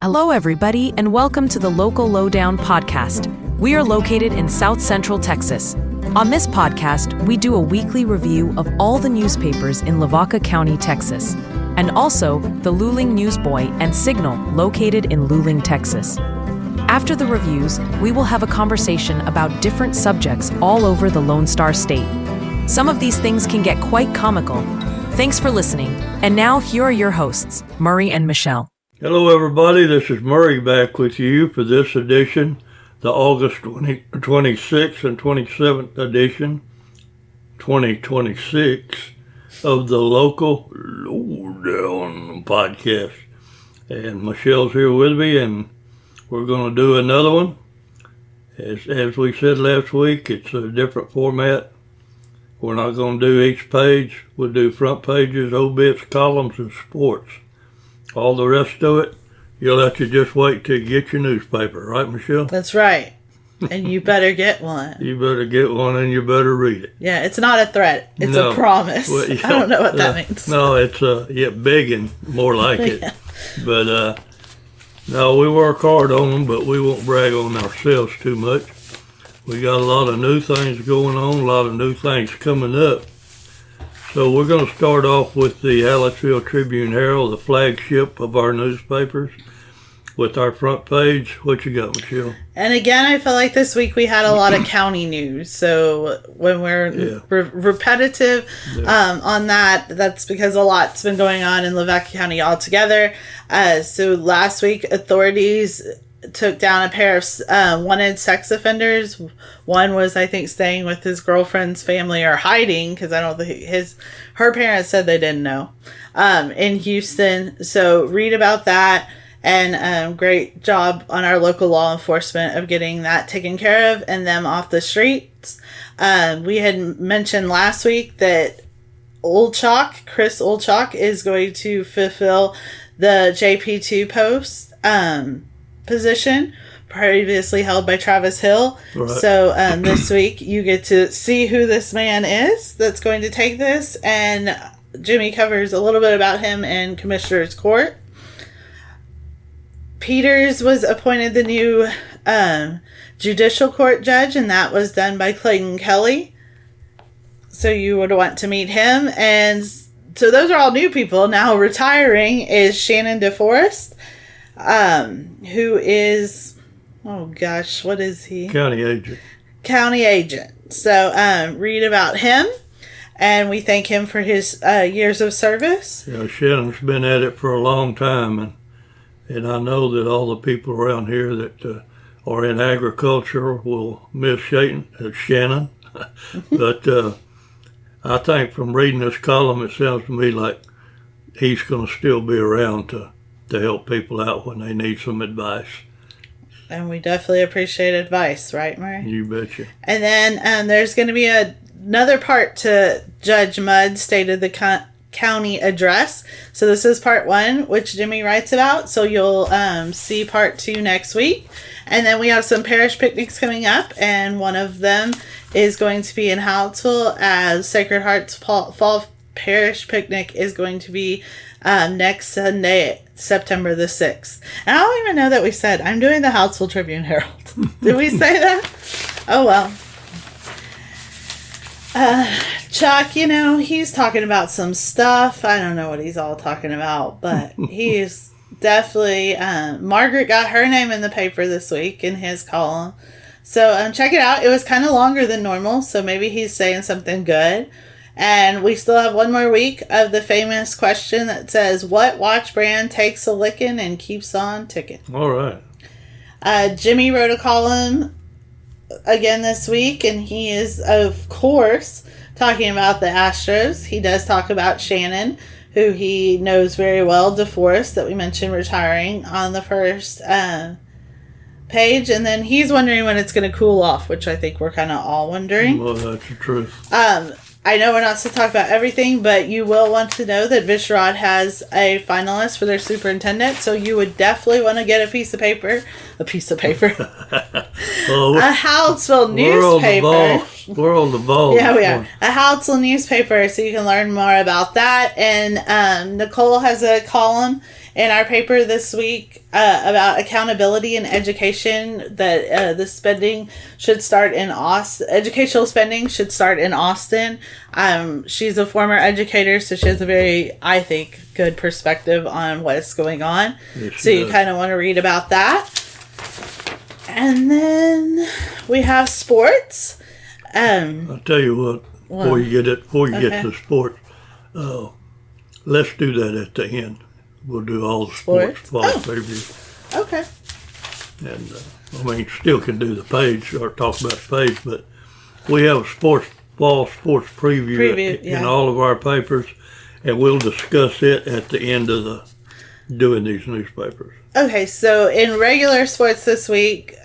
Hello, everybody, and welcome to the Local Lowdown podcast. We are located in South Central Texas. On this podcast, we do a weekly review of all the newspapers in Lavaca County, Texas, and also the Luling Newsboy and Signal located in Luling, Texas. After the reviews, we will have a conversation about different subjects all over the Lone Star State. Some of these things can get quite comical. Thanks for listening. And now, here are your hosts, Murray and Michelle. Hello everybody, this is Murray back with you for this edition, the August 26th and 27th edition, 2026, of the Local Lowdown podcast. And Michelle's here with me, and we're going to do another one. As we said last week, it's a different format. We're not going to do each page. We'll do front pages, obits, columns, and sports. All the rest of it, you'll have to just wait till you get your newspaper, right, Michelle? That's right. And you better get one. You better get one and you better read it. Yeah, it's not a threat. It's a promise. Well, yeah, I don't know what that means. No, it's begging, more like it. Yeah. But, no, we work hard on them, but we won't brag on ourselves too much. We got a lot of new things going on, a lot of new things coming up. So we're going to start off with the Hallettsville Tribune-Herald, the flagship of our newspapers, with our front page. What you got, Michelle? And again, I feel like this week we had a lot of county news. So when we're repetitive on that, that's because a lot's been going on in Lavaca County altogether. So last week, authorities took down a pair of wanted sex offenders. One was, I think, staying with his girlfriend's family or hiding, because I don't think her parents said they didn't know, in Houston. So read about that, and great job on our local law enforcement of getting that taken care of and them off the streets. We had mentioned last week that Chris Olchok is going to fulfill the JP2 post position previously held by Travis Hill. Right. So this week you get to see who this man is that's going to take this, and Jimmy covers a little bit about him in Commissioner's Court. Peters was appointed the new judicial court judge, and that was done by Clayton Kelly. So you would want to meet him. And so those are all new people. Now retiring is Shannon DeForest, who is, what is he? County agent. So, read about him, and we thank him for his years of service. Yeah, Shannon's been at it for a long time, and I know that all the people around here that are in agriculture will miss Shannon. But I think from reading this column, it sounds to me like he's going to still be around to help people out when they need some advice. And we definitely appreciate advice, right, Murray? You betcha. And then there's going to be another part to Judge Mudd's State of the County address. So this is part 1, which Jimmy writes about. So you'll see part 2 next week. And then we have some parish picnics coming up, and one of them is going to be in Hallettsville, as Sacred Heart's Fall Parish Picnic is going to be next Sunday, September the 6th. And I don't even know that we said, I'm doing the Hallettsville Tribune-Herald. Did we say that? Oh, well. Chuck, he's talking about some stuff. I don't know what he's all talking about, but he's definitely, Margaret got her name in the paper this week in his column. So check it out. It was kind of longer than normal, so maybe he's saying something good. And we still have one more week of the famous question that says, what watch brand takes a licking and keeps on ticking? All right. Jimmy wrote a column again this week, and he is, of course, talking about the Astros. He does talk about Shannon, who he knows very well, DeForest, that we mentioned retiring on the first page. And then he's wondering when it's going to cool off, which I think we're kind of all wondering. Well, that's the truth. I know we're not supposed to talk about everything, but you will want to know that Vishrod has a finalist for their superintendent, so you would definitely want to get a piece of paper, a Hallettsville newspaper, we're on the ball. Yeah, we are. A Haltzel newspaper, so you can learn more about that. And Nicole has a column in our paper this week about accountability in education, that the spending should start in Austin. Educational spending should start in Austin. She's a former educator, so she has a very, I think, good perspective on what's going on. Yes, so you kind of want to read about that. And then we have sports. I'll tell you what, before you get to sports, let's do that at the end. We'll do all the sports fall preview. Okay. And still can do the page or talk about the page, but we have a fall sports preview in all of our papers, and we'll discuss it at the end of doing these newspapers. Okay, so in regular sports this week,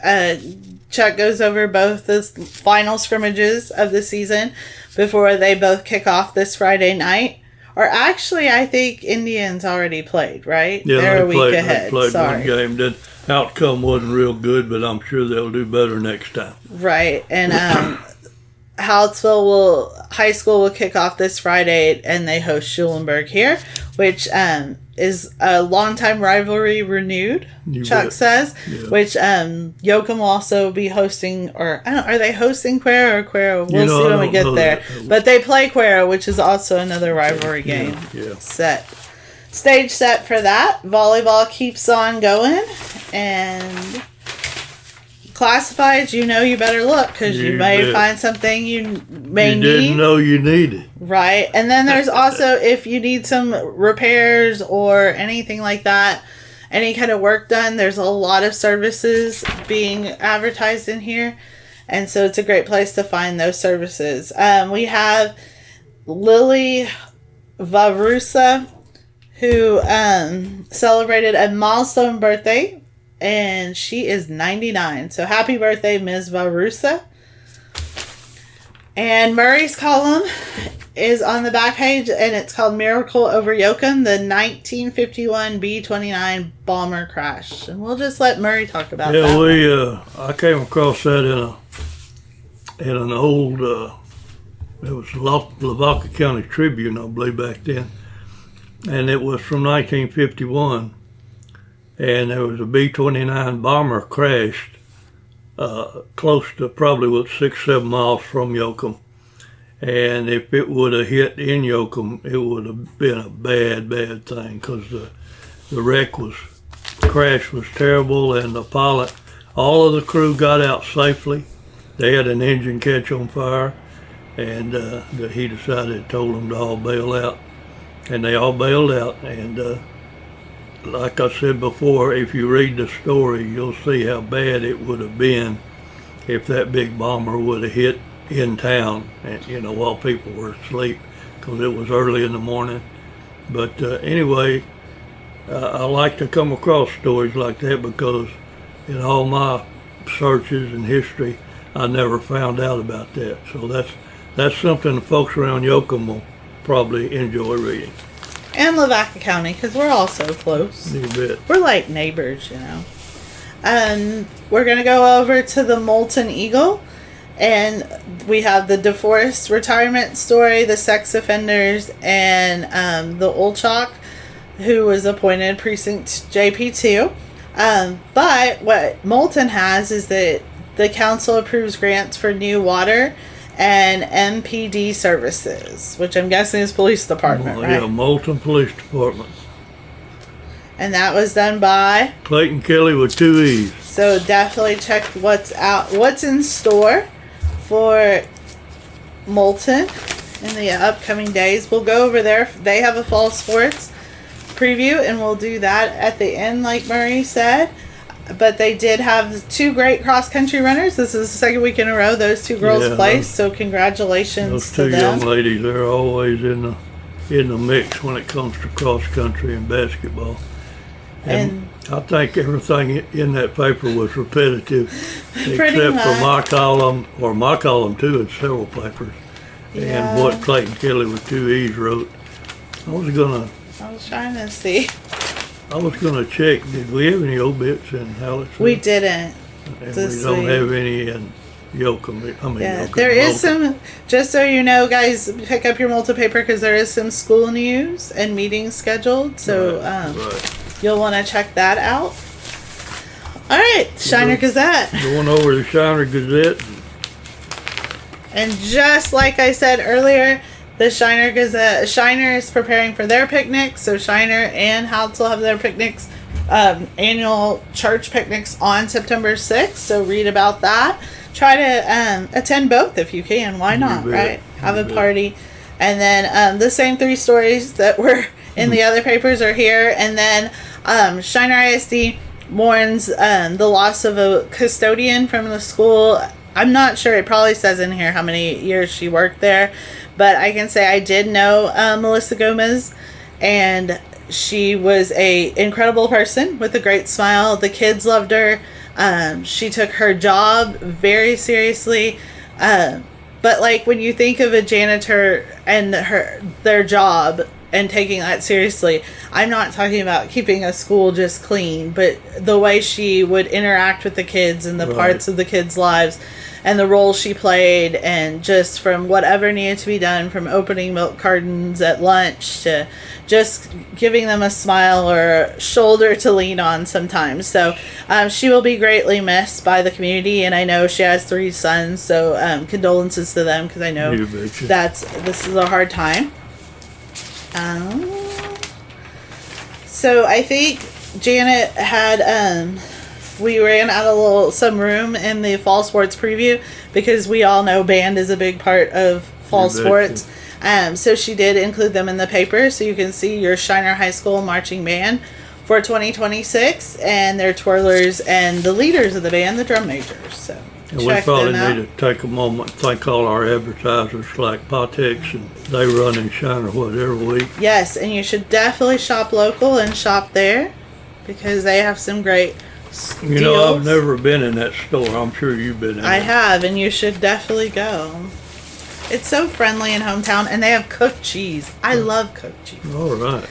Chuck goes over both the final scrimmages of the season before they both kick off this Friday night. Or actually, I think Indians already played, right? Yeah, they're a week They ahead. played one game. The outcome wasn't real good, but I'm sure they'll do better next time. Right, and High School will kick off this Friday, and they host Schulenburg here, which is a longtime rivalry renewed, Chuck says, which Yoakum will also be hosting, or I don't know, are they hosting Cuero or Cuero? We'll see when we get there. But they play Cuero, which is also another rivalry game. Stage set for that. Volleyball keeps on going, and classifieds, you better look, because you may find something you may need. You didn't know you needed. Right. And then there's also, if you need some repairs or anything like that, any kind of work done, there's a lot of services being advertised in here. And so it's a great place to find those services. We have Lily Vavrusa, who celebrated a milestone birthday. And she is 99. So happy birthday, Ms. Varusa. And Murray's column is on the back page, and it's called Miracle Over Yoakum, the 1951 B-29 bomber crash. And we'll just let Murray talk about that. Yeah, I came across that in an old, it was Lavaca County Tribune, I believe, back then. And it was from 1951. And there was a B-29 bomber crashed close to probably 6-7 miles from Yoakum. And if it would have hit in Yoakum, it would have been a bad thing, because the crash was terrible, and the pilot, all of the crew got out safely. They had an engine catch on fire, and he told them to all bail out. And they all bailed out, and like I said before, if you read the story, you'll see how bad it would have been if that big bomber would have hit in town, and while people were asleep, because it was early in the morning. But anyway, I like to come across stories like that, because in all my searches and history, I never found out about that. So that's something the folks around Yoakum will probably enjoy reading. And Lavaca County, because we're all so close. You bet. We're like neighbors, We're going to go over to the Molten Eagle, and we have the DeForest retirement story, the sex offenders, and the Olchok, who was appointed precinct JP2. But what Molten has is that the council approves grants for new water and MPD services, which I'm guessing is police department, right? Yeah, Moulton Police Department. And that was done by Clayton Kelly with 2 E's. So definitely check what's in store for Moulton in the upcoming days. We'll go over there. They have a fall sports preview, and we'll do that at the end, like Murray said. But they did have 2 great cross-country runners. This is the second week in a row those 2 girls placed, so congratulations to them. Those 2 young ladies, they're always in the mix when it comes to cross-country and basketball. And I think everything in that paper was repetitive, except for my column too, in several papers. Yeah. And what Clayton Kelly with 2 E's wrote. I was trying to see. I was going to check, did we have any obits in Hallett? We didn't. And we don't have any Yoakum. I mean, Yeah, Yoakum, there is Logan. some, just so you know, guys, pick up your multi-paper because there is some school news and meetings scheduled. So Right. you'll want to check that out. All right, Shiner Gazette. Going over the Shiner Gazette. And just like I said earlier, the Shiner Gazette, Shiner is preparing for their picnic. So Shiner and Houts will have their picnics, annual church picnics on September 6th. So read about that. Try to attend both if you can. Why not, right? Have a party. And then the same 3 stories that were in the other papers are here. And then Shiner ISD mourns the loss of a custodian from the school. I'm not sure. It probably says in here how many years she worked there. But I can say I did know Melissa Gomez. And she was a incredible person with a great smile. The kids loved her. She took her job very seriously. But like when you think of a janitor and their job and taking that seriously, I'm not talking about keeping a school just clean, but the way she would interact with the kids and the parts of the kids' lives and the role she played, and just from whatever needed to be done, from opening milk cartons at lunch to just giving them a smile or a shoulder to lean on sometimes. So she will be greatly missed by the community, and I know she has 3 sons, so condolences to them because I know this is a hard time. So I think Janet had we ran out of some room in the fall sports preview because we all know band is a big part of fall sports. So she did include them in the paper, so you can see your Shiner High School marching band for 2026 and their twirlers and the leaders of the band, the drum majors. So and we probably need to take a moment and thank all our advertisers like Potex, and they run in Shiner every week. Yes, and you should definitely shop local and shop there because they have some great deals. You know, I've never been in that store. I'm sure you've been in it. I have, and you should definitely go. It's so friendly in hometown, and they have cooked cheese. I love cooked cheese. All right.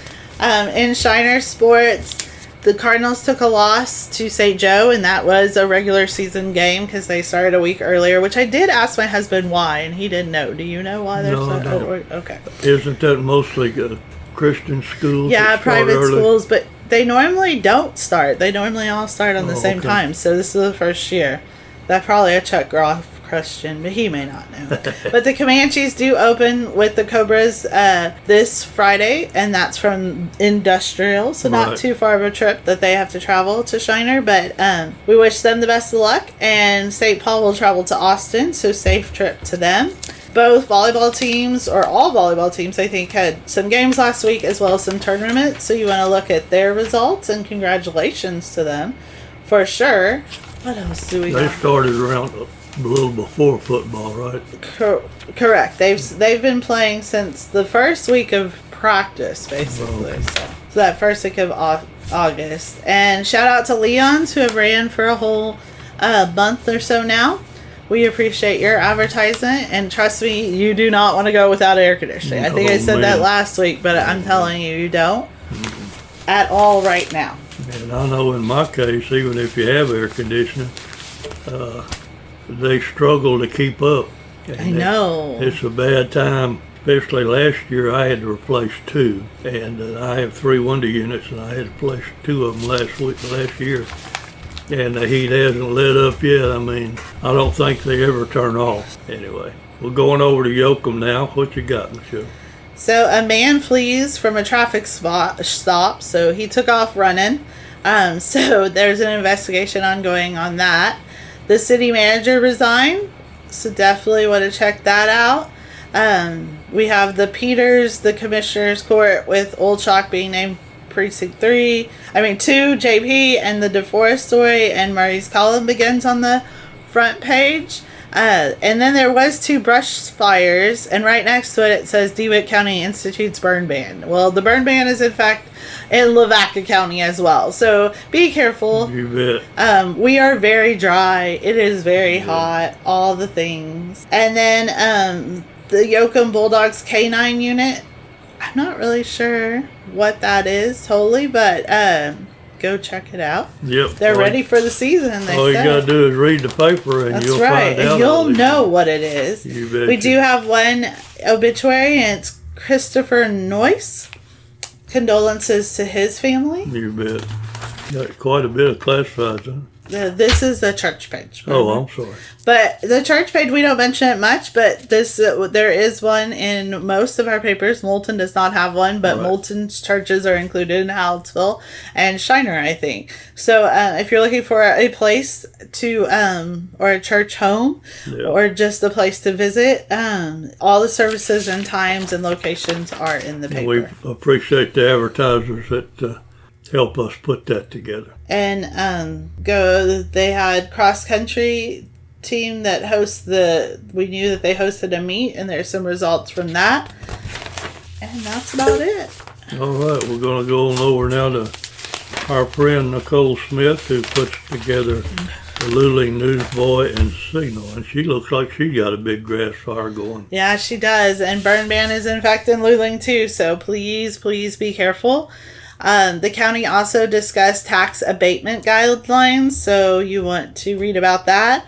In Shiner sports, the Cardinals took a loss to St. Joe, and that was a regular season game because they started a week earlier, which I did ask my husband why, and he didn't know. Do you know why they're okay. Isn't that mostly Christian schools? Yeah, private schools, but they normally don't start. They normally all start on the same time, so this is the first year. That's probably a Chuck Groff question, but he may not know. But the Comanches do open with the Cobras this Friday, and that's from Industrial, so not too far of a trip that they have to travel to Shiner, but we wish them the best of luck, and St. Paul will travel to Austin, so safe trip to them. Both volleyball teams, or all volleyball teams, I think, had some games last week as well as some tournaments, so you want to look at their results, and congratulations to them for sure. What else do we got? They started around a little before football, right? Correct. They've been playing since the first week of practice, basically. Okay. So that first week of August. And shout out to Leons who have ran for a whole month or so now. We appreciate your advertisement, and trust me, you do not want to go without air conditioning. I think I said that last week, but I'm telling you, you don't at all right now. And I know in my case, even if you have air conditioning, they struggle to keep up. And I know. It's a bad time. Especially last year, I had to replace 2, and I have 3 window units, and I had to replace 2 of them last year. And the heat hasn't lit up yet. I mean, I don't think they ever turn off. Anyway, we're going over to Yoakum now. What you got, Michelle? So a man flees from a traffic stop, so he took off running. So there's an investigation ongoing on that. The city manager resigned, so definitely want to check that out. We have the Commissioner's Court with Old Chalk being named Precinct 2, JP, and the DeForest story and Murray's column begins on the front page. And then there was 2 brush fires, and right next to it says DeWitt County Institute's burn ban. Well, the burn ban is in fact in Lavaca County as well, so be careful. You bet. We are very dry. It is very hot. All the things. And then the Yoakum Bulldogs K9 unit. I'm not really sure what that is totally, but go check it out. Yep. They're ready for the season. All you got to do is read the paper and you'll find out. And you'll know what it is. You bet. We do have one obituary, and it's Christopher Noyce. Condolences to his family. You bet. Got quite a bit of classifieds, huh? This is the church page. Oh, I'm sorry. But the church page, we don't mention it much, but this there is one in most of our papers. Moulton does not have one, but Moulton's churches are included in Hallettsville and Shiner, I think. So if you're looking for a place to, or a church home, or just a place to visit, all the services and times and locations are in the paper. We appreciate the advertisers that help us put that together. And they had cross country team that we knew that they hosted a meet, and there's some results from that. And that's about it. All right, we're going to go on over now to our friend Nicole Smith, who puts together the Luling Newsboy and Signal, and she looks like she got a big grass fire going. Yeah, she does, and burn ban is in fact in Luling too, so please be careful. The county also discussed tax abatement guidelines, so you want to read about that.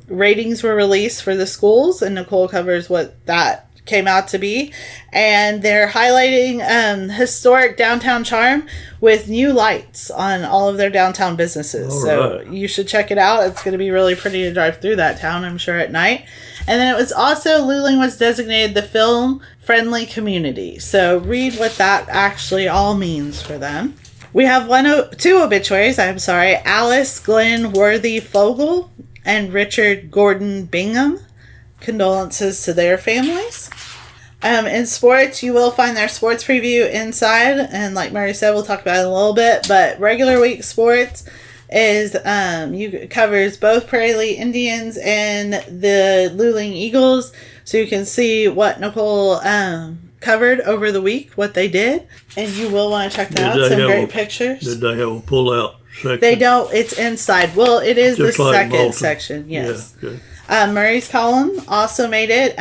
Ratings were released for the schools, and Nicole covers what that came out to be. And they're highlighting historic downtown charm with new lights on all of their downtown businesses. So you should check it out. It's going to be really pretty to drive through that town, I'm sure, at night. And then it was also, Luling was designated the film-friendly community. So read what that actually all means for them. We have two obituaries, Alice Glenn Worthy Fogel and Richard Gordon Bingham. Condolences to their families. In sports, you will find their sports preview inside. And like Murray said, we'll talk about it in a little bit. But regular week sports is covers both Prairie Lea Indians and the Luling Eagles, so you can see what Nicole covered over the week, what they did, and you will want to check that out. Some great pictures. Did they have a pull-out section? They don't. It's inside. Well, it is just the like second Moulton section. Yes. Yeah, okay. Murray's column also made it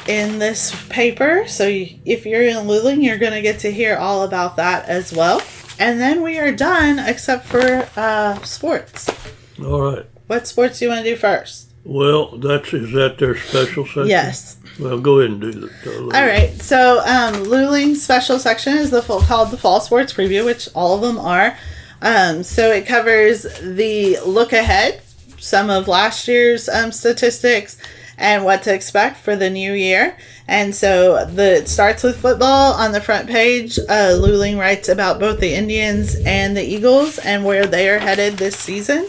in this paper, so if you're in Luling, you're going to get to hear all about that as well. And then we are done, except for sports. All right. What sports do you want to do first? Well, is that their special section? Yes. Well, go ahead and do that. All right. So, Luling's special section is called the Fall Sports Preview, which all of them are. So it covers the look ahead, some of last year's statistics, and what to expect for the new year. And so it starts with football on the front page. Luling writes about both the Indians and the Eagles and where they are headed this season.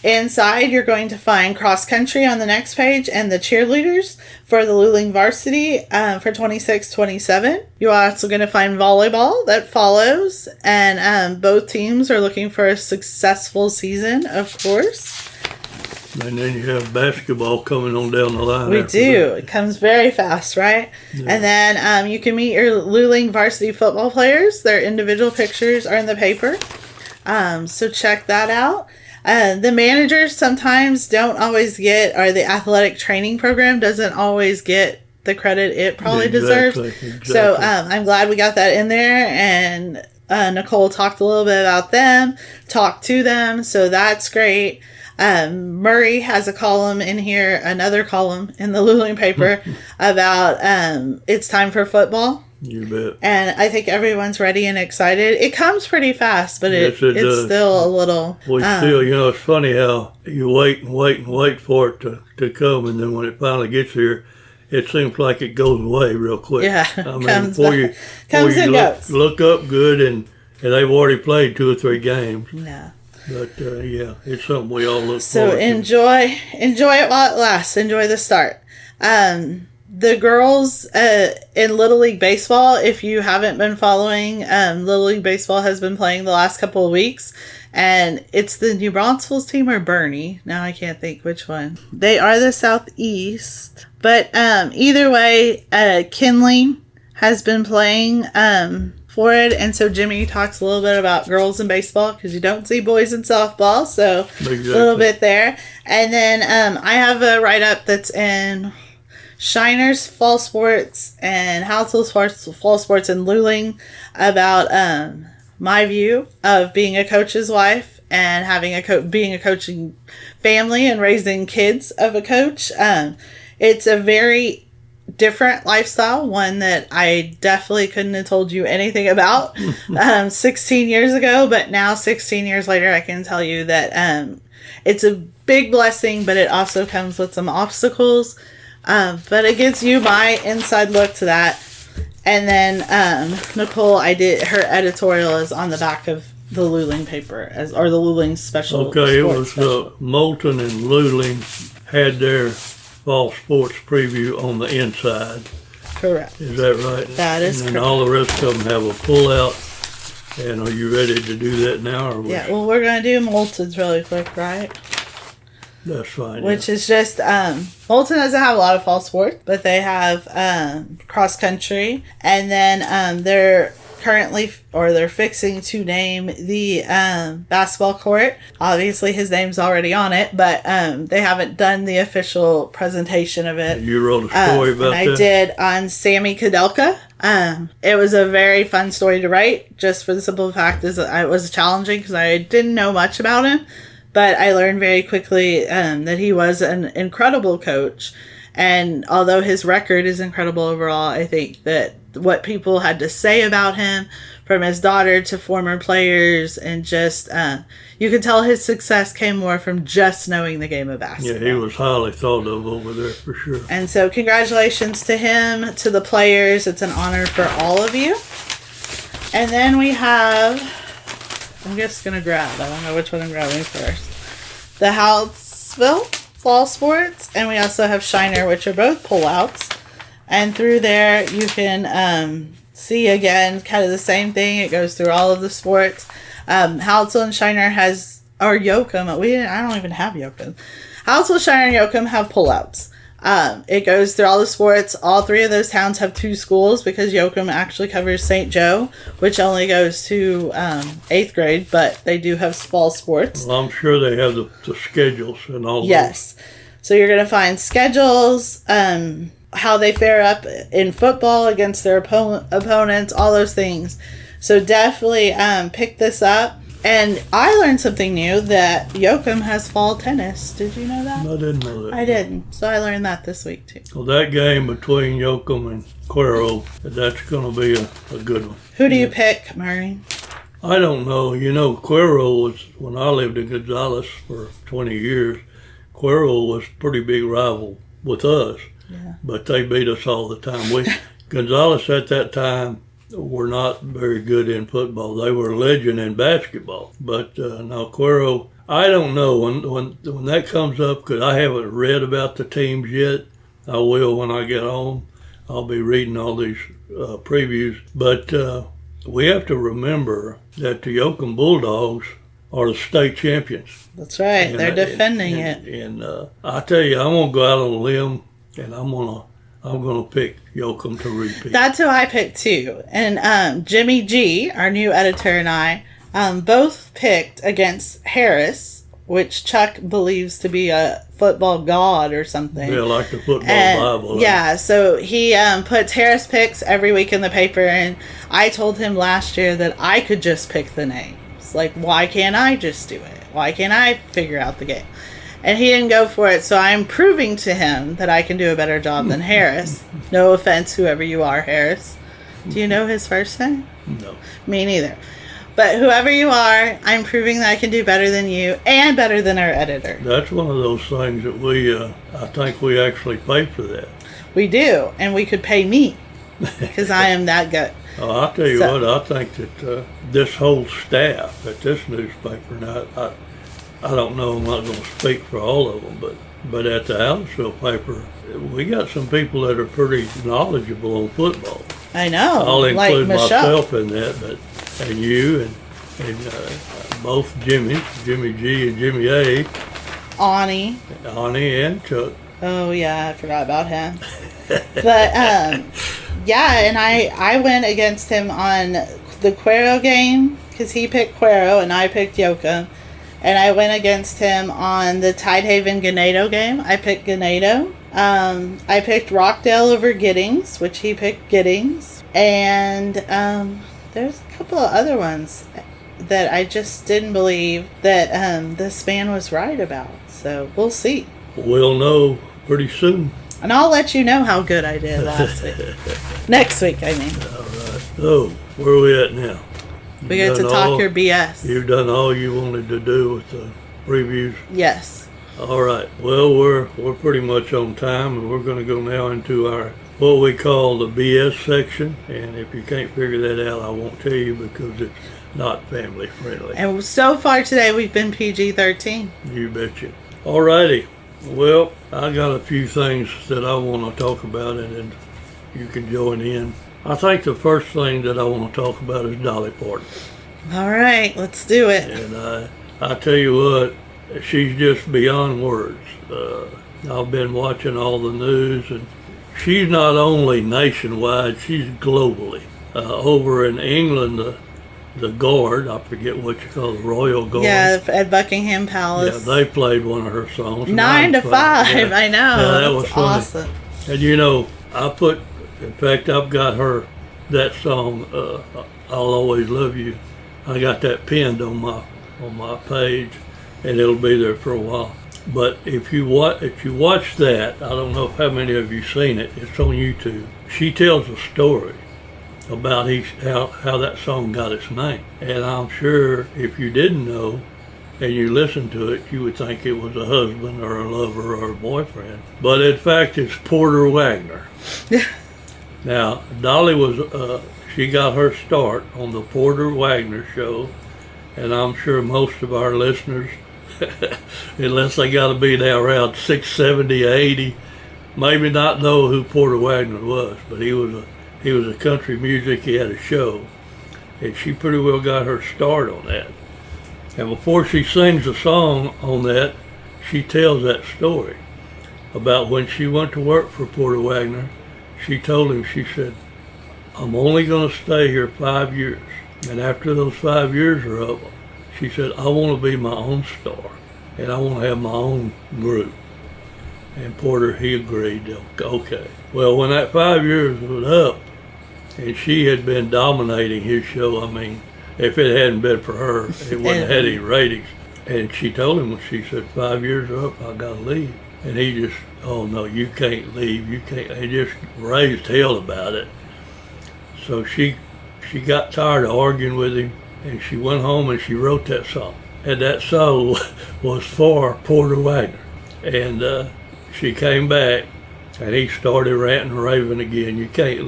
Inside, you're going to find cross country on the next page and the cheerleaders for the Luling varsity for 26-27. You're also going to find volleyball that follows, and both teams are looking for a successful season, of course. And then you have basketball coming on down the line. We do. It comes very fast, right? Yeah. And then you can meet your Luling varsity football players. Their individual pictures are in the paper. So check that out. The managers sometimes don't always get, or the athletic training program doesn't always get the credit it probably deserves. Exactly. So I'm glad we got that in there. And Nicole talked a little bit about them, talked to them. So that's great. Murray has a column in here, another column in the Luling paper about it's time for football. You bet. And I think everyone's ready and excited. It comes pretty fast, but it's still a little... it's funny how you wait and wait and wait for it to come, and then when it finally gets here, it seems like it goes away real quick. Yeah, I mean, before you look up good, and they've already played 2 or 3 games. Yeah. But, it's something we all look forward to. So enjoy it while it lasts. Enjoy the start. The girls in Little League Baseball, if you haven't been following, Little League Baseball has been playing the last couple of weeks. And it's the New Braunfels team or Bernie. Now I can't think which one. They are the Southeast. But either way, Kinley has been playing for it, and so Jimmy talks a little bit about girls in baseball because you don't see boys in softball, so exactly. A little bit there. And then I have a write-up that's in Shiner's Fall Sports and Hallettsville's Fall Sports and Luling about my view of being a coach's wife and having being a coaching family and raising kids of a coach. It's a very different lifestyle, one that I definitely couldn't have told you anything about 16 years ago, but now 16 years later, I can tell you that it's a big blessing, but it also comes with some obstacles. But it gives you my inside look to that. And then Nicole, her editorial is on the back of the Luling paper, or the Luling special. Okay, it was Moulton and Luling had their fall sports preview on the inside. Correct. Is that right? That is correct. And correct. all the rest of them have a pull-out. And are you ready to do that now? Or Yeah, well, we're going to do Moulton's really quick, right? That's fine. Which is just, Moulton doesn't have a lot of fall sports, but they have cross country. And then they're fixing to name the basketball court. Obviously, his name's already on it, but they haven't done the official presentation of it. You wrote a story about that? I did on Sammy Kudelka. It was a very fun story to write, just for the simple fact is that it was challenging because I didn't know much about him, but I learned very quickly that he was an incredible coach. And although his record is incredible overall, I think that what people had to say about him, from his daughter to former players, and just, you could tell his success came more from just knowing the game of basketball. Yeah, he was highly thought of over there for sure. And so congratulations to him, to the players. It's an honor for all of you. And then we have, I'm just going to grab, I don't know which one I'm grabbing first. The Hallettsville Fall Sports, and we also have Shiner, which are both pullouts. And through there, you can see, again, kind of the same thing. It goes through all of the sports. Hallettsville and Shiner or Yoakum. I don't even have Yoakum. Hallettsville, Shiner, and Yoakum have pullouts. It goes through all the sports. All three of those towns have two schools because Yoakum actually covers St. Joe, which only goes to 8th grade, but they do have fall sports. Well, I'm sure they have the schedules and all that. Yes. So you're going to find schedules, how they fare up in football against their opponents, all those things. So definitely pick this up. And I learned something new, that Yoakum has fall tennis. Did you know that? I didn't know that. I didn't. So I learned that this week too. Well, that game between Yoakum and Cuero, that's going to be a good one. Who do you pick, Murray? I don't know. You know, Cuero was, when I lived in Gonzales for 20 years, Cuero was a pretty big rival with us. Yeah. But they beat us all the time. Gonzales at that time were not very good in football. They were a legend in basketball. But now Cuero, I don't know when that comes up, because I haven't read about the teams yet. I will when I get home. I'll be reading all these previews. But we have to remember that the Yoakum Bulldogs are the state champions. That's right. They're defending it. And I tell you, I'm gonna go out on a limb, and I'm gonna pick Yoakum to repeat. That's who I picked too. And Jimmy G, our new editor, and I both picked against Harris, which Chuck believes to be a football god or something. Yeah, like the football Bible. Yeah, so he puts Harris picks every week in the paper, and I told him last year that I could just pick the names. Like, why can't I just do it? Why can't I figure out the game? And he didn't go for it, so I'm proving to him that I can do a better job than Harris. No offense, whoever you are, Harris. Do you know his first name? No. Me neither. But whoever you are, I'm proving that I can do better than you and better than our editor. That's one of those things that I think we actually pay for that. We do, and we could pay me, because I am that good. I'll tell you what, I think that this whole staff at this newspaper, now I don't know, I'm not going to speak for all of them, but at the Hallettsville paper, we got some people that are pretty knowledgeable on football. I know. I'll include like myself in that, and you and both Jimmys, Jimmy G and Jimmy A. Ani and Chuck. Oh yeah, I forgot about him. But yeah, and I went against him on the Cuero game because he picked Cuero and I picked Yoakum. And I went against him on the Tidehaven-Ganado game. I picked Ganado. I picked Rockdale over Giddings, which he picked Giddings. And there's a couple of other ones that I just didn't believe that this man was right about. So we'll see. We'll know pretty soon. And I'll let you know how good I did last week. Next week, I mean. All right. So, where are we at now? We get to talk your BS. You've done all you wanted to do with the reviews? Yes. All right. Well, we're pretty much on time, and we're going to go now into our what we call the BS section. And if you can't figure that out, I won't tell you because it's not family friendly. And so far today, we've been PG-13. You betcha. All righty. Well, I got a few things that I want to talk about, and then you can join in. I think the first thing that I want to talk about is Dolly Parton. All right, let's do it. And I tell you what, she's just beyond words. I've been watching all the news, and she's not only nationwide, she's globally. Over in England, the Guard, I forget what you call the Royal Guard. Yeah, at Buckingham Palace. Yeah, they played one of her songs. 9 to 5, yeah. I know. Yeah, that was funny. Awesome. And in fact, I've got that song, I'll Always Love You. I got that pinned on my page, and it'll be there for a while. But if you watch that, I don't know how many of you seen it. It's on YouTube. She tells a story about how that song got its name. And I'm sure if you didn't know and you listened to it, you would think it was a husband or a lover or a boyfriend. But in fact, it's Porter Wagner. Now, Dolly she got her start on the Porter Wagner show, and I'm sure most of our listeners, unless they got to be now around 670 or 80, maybe not know who Porter Wagner was, but he was a country music. He had a show, and she pretty well got her start on that. And before she sings a song on that, she tells that story about when she went to work for Porter Wagner. She told him, she said, I'm only going to stay here 5 years. And after those 5 years are up, she said, I want to be my own star, and I want to have my own group. And Porter, he agreed. Okay. Well, when that 5 years was up, and she had been dominating his show, I mean, if it hadn't been for her, it wouldn't have had any ratings. And she told him, she said, 5 years are up, I got to leave. And he just, oh no, you can't leave, you can't. He just raised hell about it. So she got tired of arguing with him, and she went home and she wrote that song. And that song was for Porter Wagner. And she came back, and he started ranting and raving again. You can't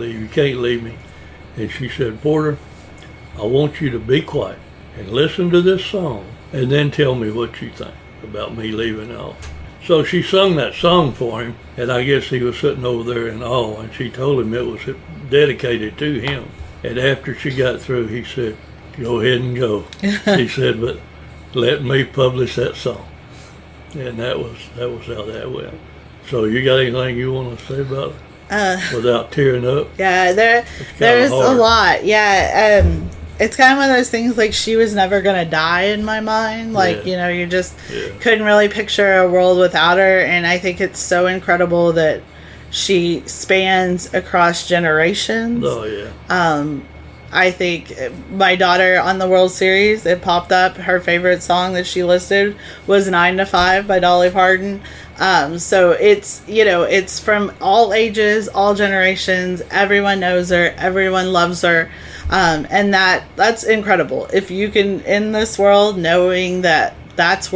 leave me. And she said, Porter, I want you to be quiet and listen to this song, and then tell me what you think about me leaving off. So she sung that song for him, and I guess he was sitting over there in awe, and she told him it was dedicated to him. And after she got through, he said, go ahead and go. He said, but let me publish that song. And that was how that went. So you got anything you want to say about it without tearing up? Yeah, there's a lot. Yeah, it's kind of one of those things, like, she was never going to die in my mind. Like, yeah. You just couldn't really picture a world without her. And I think it's so incredible that she spans across generations. Oh, yeah. I think my daughter on the World Series, it popped up, her favorite song that she listed was 9 to 5 by Dolly Parton. So it's, it's from all ages, all generations. Everyone knows her. Everyone loves her. And that's incredible. If you can, in this world, knowing that that's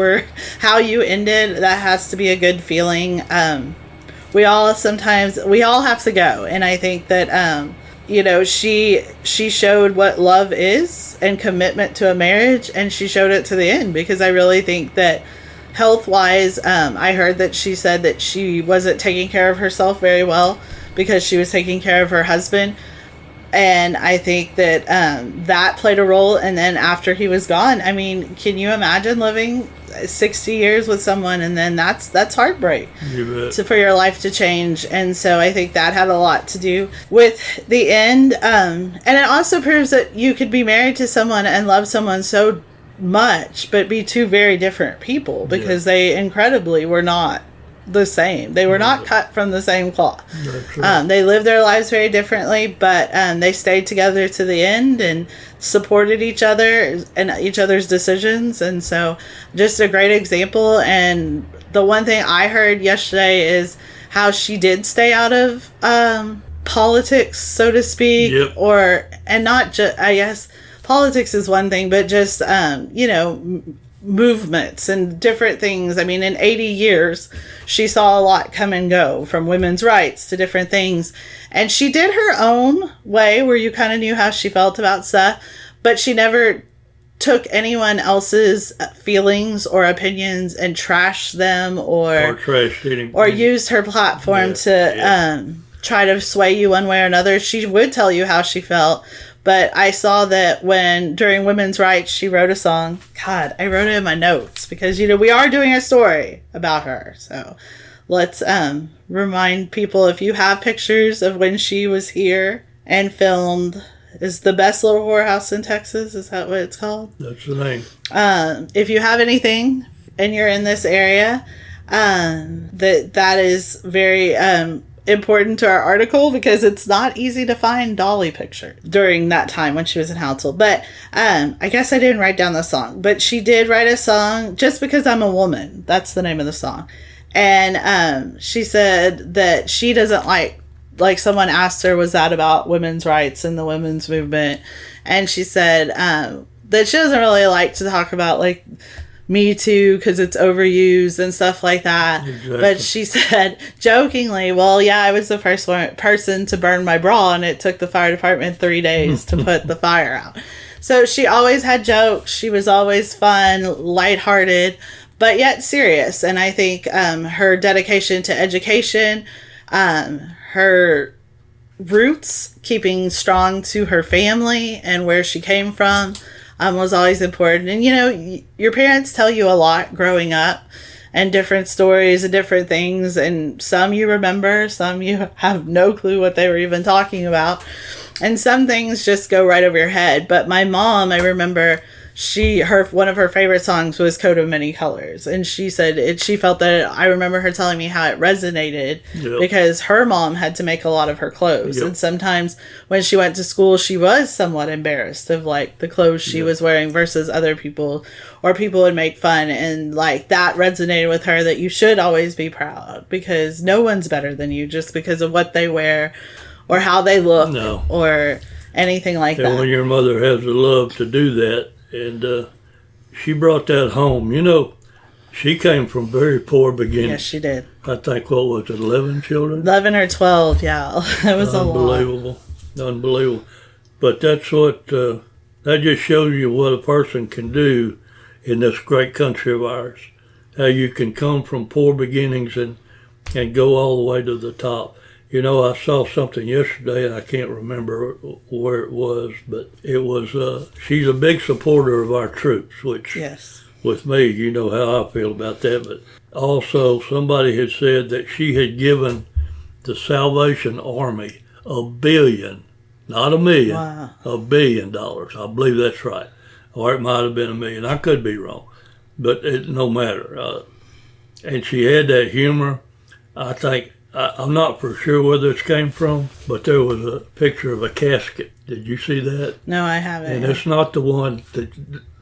how you ended, that has to be a good feeling. We all have to go. And I think that, she showed what love is and commitment to a marriage, and she showed it to the end, because I really think that health-wise, I heard that she said that she wasn't taking care of herself very well because she was taking care of her husband. And I think that that played a role. And then after he was gone, I mean, can you imagine living 60 years with someone, and then that's heartbreak for your life to change. And so I think that had a lot to do with the end. And it also proves that you could be married to someone and love someone so much, but be two very different people, because they incredibly were not the same. They were not cut from the same cloth. That's right. They lived their lives very differently, but they stayed together to the end and supported each other and each other's decisions. And so just a great example. And the one thing I heard yesterday is how she did stay out of politics, so to speak. Yep. And not just, I guess, politics is one thing, but just, movements and different things. I mean, in 80 years, she saw a lot come and go, from women's rights to different things. And she did her own way where you kind of knew how she felt about stuff, but she never took anyone else's feelings or opinions and trashed them or used her platform to try to sway you one way or another. She would tell you how she felt. But I saw that when, during women's rights, she wrote a song. God, I wrote it in my notes because, we are doing a story about her. So let's remind people, if you have pictures of when she was here and filmed, is the Best Little Whorehouse in Texas? Is that what it's called? That's the name. If you have anything and you're in this area, that is very important to our article, because it's not easy to find Dolly picture during that time when she was in Hounslow. But I guess I didn't write down the song, but she did write a song, Just Because I'm a Woman. That's the name of the song. And she said that she doesn't like someone asked her, was that about women's rights and the women's movement? And she said that she doesn't really like to talk about Me Too because it's overused and stuff like that. Exactly. But she said jokingly, well, yeah, I was the first person to burn my bra, and it took the fire department 3 days to put the fire out. So she always had jokes. She was always fun, lighthearted, but yet serious. And I think her dedication to education, her roots, keeping strong to her family and where she came from, was always important. And your parents tell you a lot growing up, and different stories and different things, and some you remember, some you have no clue what they were even talking about, and some things just go right over your head. But my mom, I remember one of her favorite songs was Coat of Many Colors, and she said she felt that, I remember her telling me how it resonated because her mom had to make a lot of her clothes, and sometimes when she went to school she was somewhat embarrassed of the clothes she was wearing versus other people, or people would make fun, and that resonated with her, that you should always be proud because no one's better than you just because of what they wear or how they look or anything like that. When your mother has the love to do that, and she brought that home. She came from very poor beginnings. Yes, she did. I think, 11 children? 11 or 12, yeah. It was Unbelievable. Unbelievable. But that's what, that just shows you what a person can do in this great country of ours. How you can come from poor beginnings and go all the way to the top. I saw something yesterday, and I can't remember where it was, but it was, she's a big supporter of our troops, which, with me, you know how I feel about that. But also, somebody had said that she had given the Salvation Army $1 billion, not $1 million, $1 billion. I believe that's right. Or it might have been $1 million. I could be wrong, but it no matter. And she had that humor. I think, I'm not for sure where this came from, but there was a picture of a casket. Did you see that? No, I haven't. And it's not the one that,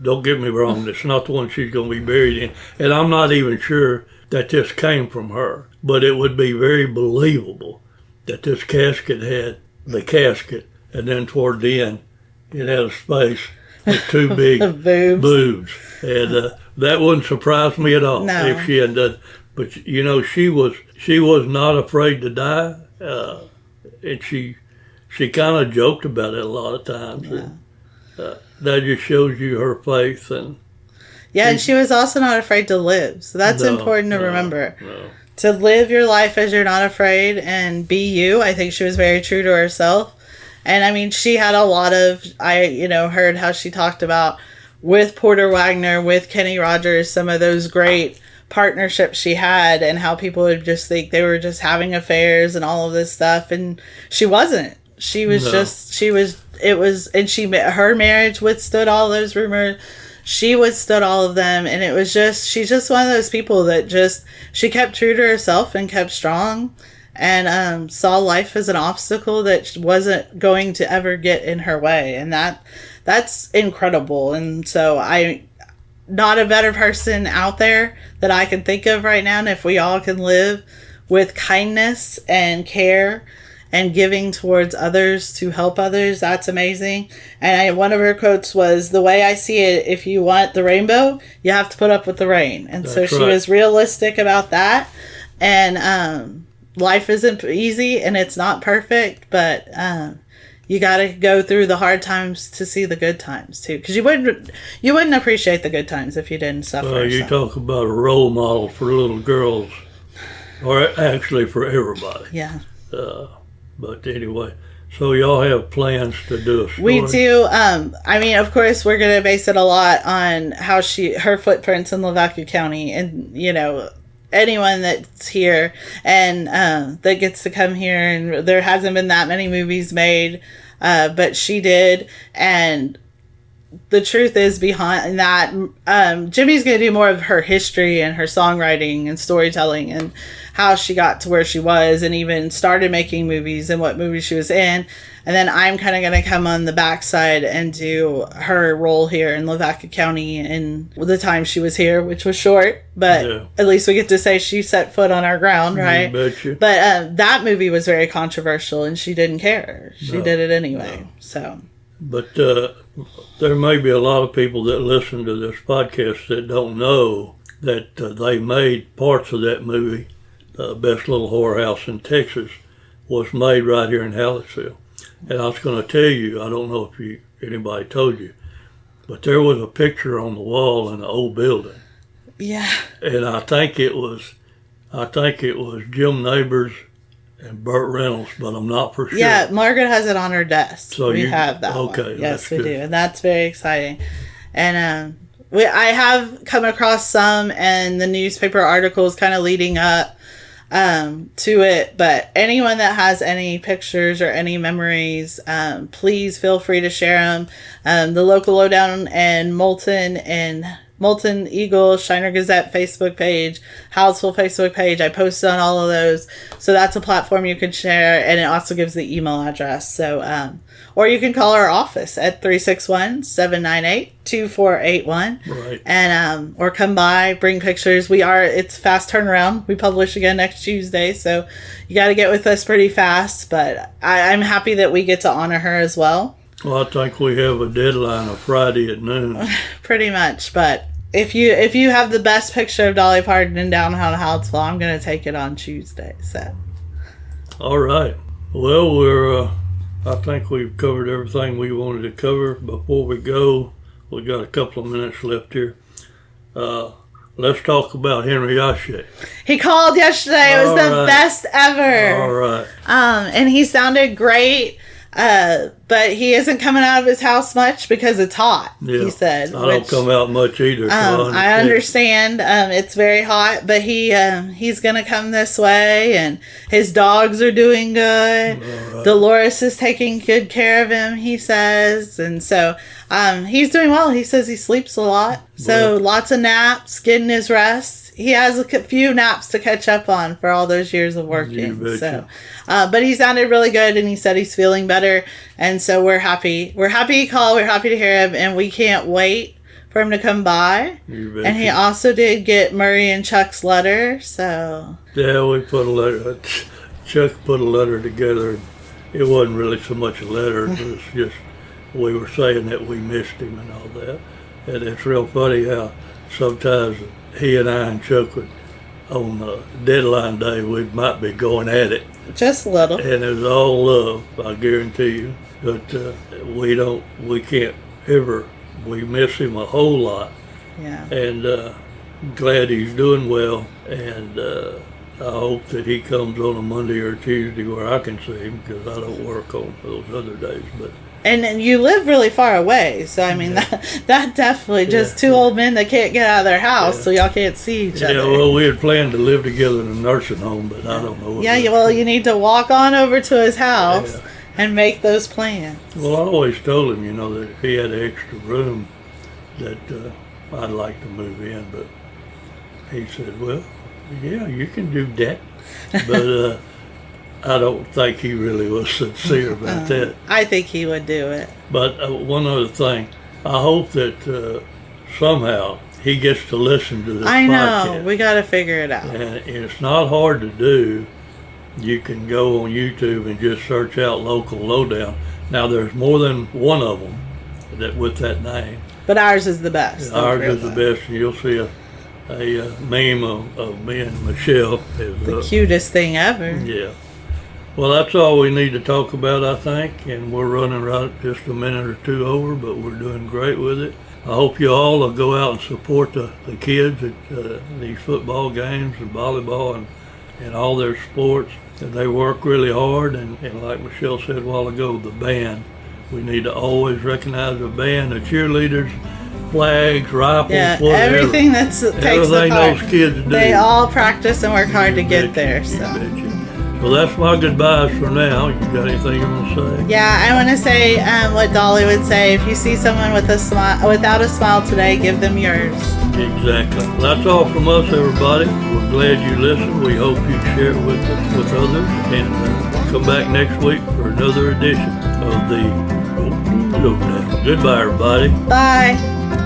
don't get me wrong, it's not the one she's going to be buried in. And I'm not even sure that this came from her, but it would be very believable that this casket had the casket, and then toward the end, it had a space with two big boobs. And that wouldn't surprise me at all if she had done. But she was not afraid to die, and she kind of joked about it a lot of times. Yeah. And, that just shows you her faith, and she was also not afraid to live. So that's important to remember. To live your life as you're not afraid and be you. I think she was very true to herself, and I mean she had a lot of. I heard how she talked about with Porter Wagner, with Kenny Rogers, some of those great partnership she had, and how people would just think they were just having affairs and all of this stuff, and she wasn't. She was her marriage withstood all those rumors. she withstood all of them, and it was just, she's just one of those people that just, she kept true to herself and kept strong, and saw life as an obstacle that wasn't going to ever get in her way, and that's incredible. And so not a better person out there that I can think of right now, and if we all can live with kindness and care and giving towards others to help others, that's amazing. And one of her quotes was, the way I see it, if you want the rainbow, you have to put up with the rain. And so she was realistic about that. And life isn't easy and it's not perfect, but you got to go through the hard times to see the good times too, because you wouldn't appreciate the good times if you didn't suffer. Well, you talk about a role model for little girls, or actually for everybody. Yeah. But anyway, so y'all have plans to do a story? We do. I mean, of course, we're going to base it a lot on how her footprints in Lavaca County, and anyone that's here and that gets to come here, and there hasn't been that many movies made, but she did, and the truth is behind that, Jimmy's going to do more of her history and her songwriting and storytelling and how she got to where she was and even started making movies and what movies she was in. And then I'm kind of going to come on the backside and do her role here in Lavaca County in the time she was here, which was short, but at least we get to say she set foot on our ground, right? Betcha. But that movie was very controversial and she didn't care. She did it anyway. So. But there may be a lot of people that listen to this podcast that don't know that they made parts of that movie. Best Little Whorehouse in Texas was made right here in Hallettsville. And I was going to tell you, I don't know if anybody told you, but there was a picture on the wall in the old building. Yeah. And I think it was Jim Neighbors and Burt Reynolds, but I'm not for sure. Yeah, Margaret has it on her desk. So we have that okay, one. Yes, we do. And that's very exciting. And I have come across some and the newspaper articles kind of leading up to it, but anyone that has any pictures or any memories, please feel free to share them. The local lowdown and Moulton Eagle, Shiner Gazette Facebook page, Hallettsville Facebook page, I posted on all of those, so that's a platform you can share, and it also gives the email address. So or you can call our office at 361-798-2481. Right. And or come by, bring pictures. It's fast turnaround. We publish again next Tuesday, so you got to get with us pretty fast. But I'm happy that we get to honor her as well. Well, I think we have a deadline of Friday at noon. Pretty much, but if you have the best picture of Dolly Parton in downtown Hallettsville, I'm going to take it on Tuesday. So. All right. Well, I think we've covered everything we wanted to cover. Before we go, we got a couple of minutes left here. Let's talk about Henry Joe. He called yesterday. It was the best ever. All right. And he sounded great. But he isn't coming out of his house much because it's hot, he said. I don't come out much either. So I understand. It's very hot, but he's going to come this way, and his dogs are doing good. Right. Dolores is taking good care of him, he says. And so he's doing well. He says he sleeps a lot. So lots of naps, getting his rest. He has a few naps to catch up on for all those years of working. So, but he sounded really good, and he said he's feeling better. And so we're happy. We're happy he called. We're happy to hear him, and we can't wait for him to come by. And he also did get Murray and Chuck's letter. So yeah, we put a letter. Chuck put a letter together. It wasn't really so much a letter. It was just we were saying that we missed him and all that. And it's real funny how sometimes he and I and Chuck would, on deadline day, we might be going at it. Just a little. And it was all love, I guarantee you. But we can't ever, we miss him a whole lot. Yeah. And glad he's doing well. And I hope that he comes on a Monday or Tuesday where I can see him, because I don't work on those other days. But And you live really far away, so I mean, that definitely just two old men that can't get out of their house, so y'all can't see each other. Yeah, well, we had planned to live together in a nursing home, but I don't know. You need to walk on over to his house and make those plans. Well, I always told him, that if he had an extra room, that I'd like to move in, but he said, well, yeah, you can do that. But I don't think he really was sincere about that. I think he would do it. But one other thing, I hope that somehow he gets to listen to this I know. podcast. We got to figure it out. And it's not hard to do. You can go on YouTube and just search out Local Lowdown. Now, there's more than one of them that with that name. But ours is the best. Ours is the best, and you'll see a meme of me and Michelle. The cutest thing ever. Yeah. Well, that's all we need to talk about, I think, and we're running right just a minute or two over, but we're doing great with it. I hope you all will go out and support the kids at these football games and volleyball and all their sports. And they work really hard, and like Michelle said a while ago, the band. We need to always recognize the band, the cheerleaders, flags, rifles, whatever. Everything takes everything those kids do. They all practice and work hard to get there. So. Well, that's my goodbyes for now. You got anything you want to say? Yeah, I want to say what Dolly would say. If you see someone with a smile, without a smile today, give them yours. Exactly. Well, that's all from us, everybody. We're glad you listened. We hope you share it with others. And come back next week for another edition of the Lowdown. Goodbye, everybody. Bye.